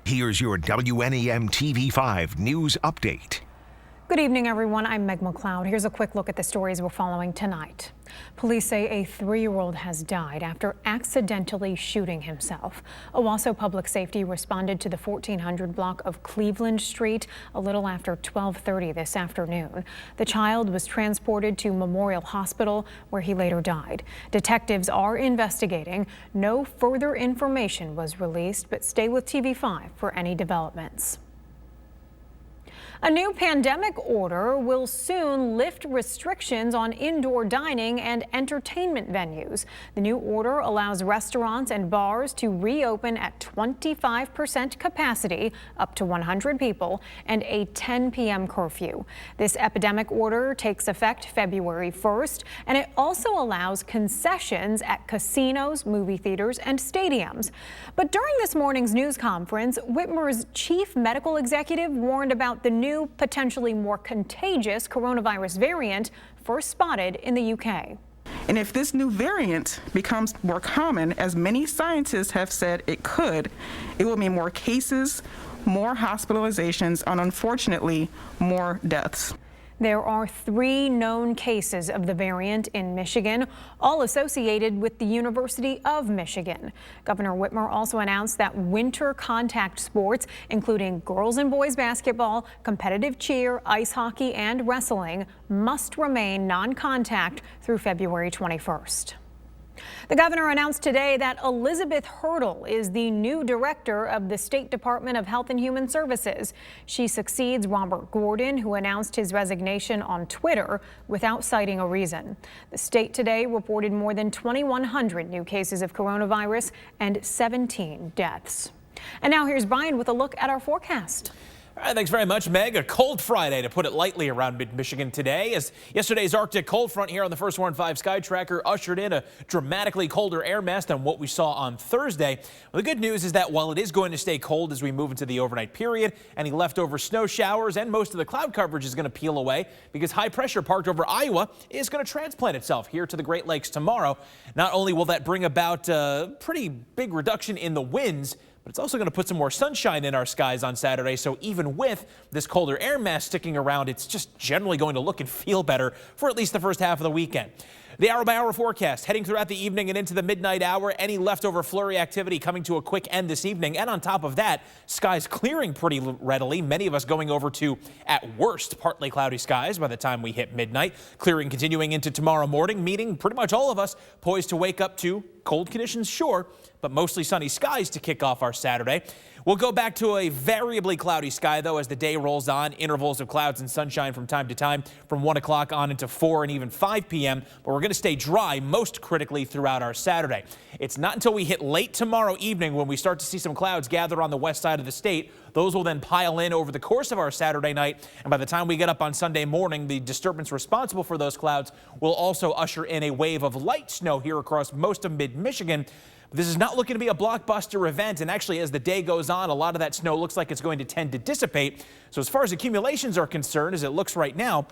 Here's your WNEM TV5 news update. Good evening, everyone. I'm Meg McLeod. Here's a quick look at the stories we're following tonight. Police say a 3-year-old has died after accidentally shooting himself. Owasso Public Safety responded to the 1400 block of Cleveland Street a little after 12:30 this afternoon. The child was transported to Memorial Hospital, where he later died. Detectives are investigating. No further information was released, but stay with TV5 for any developments. A new pandemic order will soon lift restrictions on indoor dining and entertainment venues. The new order allows restaurants and bars to reopen at 25% capacity, up to 100 people, and a 10 p.m. curfew. This epidemic order takes effect February 1st, and it also allows concessions at casinos, movie theaters, and stadiums. But during this morning's news conference, Whitmer's chief medical executive warned about the new, potentially more contagious coronavirus variant first spotted in the UK. And if this new variant becomes more common, as many scientists have said it could, it will mean more cases, more hospitalizations, and unfortunately, more deaths. There are 3 known cases of the variant in Michigan, all associated with the University of Michigan. Governor Whitmer also announced that winter contact sports, including girls and boys basketball, competitive cheer, ice hockey, and wrestling, must remain non-contact through February 21st. The governor announced today that Elizabeth Hurdle is the new director of the State Department of Health and Human Services. She succeeds Robert Gordon, who announced his resignation on Twitter without citing a reason. The state today reported more than 2,100 new cases of coronavirus and 17 deaths. And now here's Brian with a look at our forecast. All right, thanks very much, Meg. A cold Friday, to put it lightly, around mid-Michigan today, as yesterday's Arctic cold front here on the First Warn 5 Sky Tracker ushered in a dramatically colder air mass than what we saw on Thursday. Well, the good news is that while it is going to stay cold as we move into the overnight period, any leftover snow showers and most of the cloud coverage is going to peel away because high pressure parked over Iowa is going to transplant itself here to the Great Lakes tomorrow. Not only will that bring about a pretty big reduction in the winds, but it's also going to put some more sunshine in our skies on Saturday. So even with this colder air mass sticking around, it's just generally going to look and feel better for at least the first half of the weekend. The hour-by-hour forecast heading throughout the evening and into the midnight hour. Any leftover flurry activity coming to a quick end this evening. And on top of that, skies clearing pretty readily. Many of us going over to, at worst, partly cloudy skies by the time we hit midnight. Clearing continuing into tomorrow morning, meaning pretty much all of us poised to wake up to cold conditions, sure, but mostly sunny skies to kick off our Saturday. We'll go back to a variably cloudy sky, though, as the day rolls on. Intervals of clouds and sunshine from time to time from 1 o'clock on into 4 and even 5 p.m. But we're going to stay dry most critically throughout our Saturday. It's not until we hit late tomorrow evening when we start to see some clouds gather on the west side of the state. Those will then pile in over the course of our Saturday night. And by the time we get up on Sunday morning, the disturbance responsible for those clouds will also usher in a wave of light snow here across most of mid-Michigan. This is not looking to be a blockbuster event, and actually as the day goes on, a lot of that snow looks like it's going to tend to dissipate. So as far as accumulations are concerned, as it looks right now,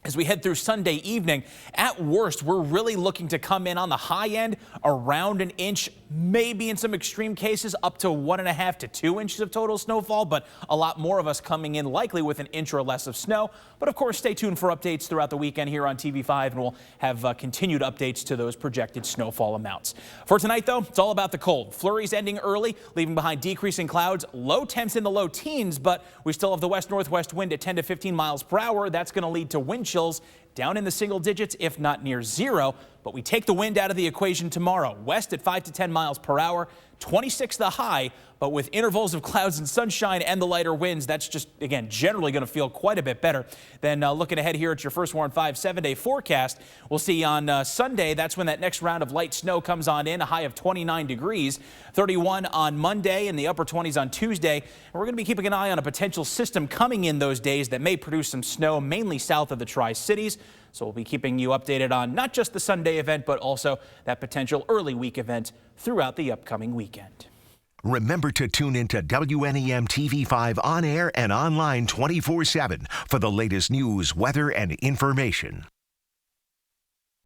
as we head through Sunday evening, at worst, we're really looking to come in on the high end around an inch, maybe in some extreme cases up to 1.5 to 2 inches of total snowfall, but a lot more of us coming in likely with an inch or less of snow. But of course, stay tuned for updates throughout the weekend here on TV5, and we'll have continued updates to those projected snowfall amounts. For tonight, though, it's all about the cold. Flurries ending early, leaving behind decreasing clouds, low temps in the low teens, but we still have the west-northwest wind at 10 to 15 miles per hour. That's going to lead to wind chills down in the single digits, if not near zero. But we take the wind out of the equation tomorrow. West at 5 to 10 miles per hour, 26 the high, but with intervals of clouds and sunshine and the lighter winds, that's just, again, generally going to feel quite a bit better. Then looking ahead here at your First Warn 5 7-day forecast, we'll see on Sunday, that's when that next round of light snow comes on in, a high of 29 degrees, 31 on Monday, and the upper 20s on Tuesday. And we're going to be keeping an eye on a potential system coming in those days that may produce some snow, mainly south of the Tri-Cities. So we'll be keeping you updated on not just the Sunday event, but also that potential early week event throughout the upcoming weekend. Remember to tune into WNEM TV5 on air and online 24/7 for the latest news, weather, and information.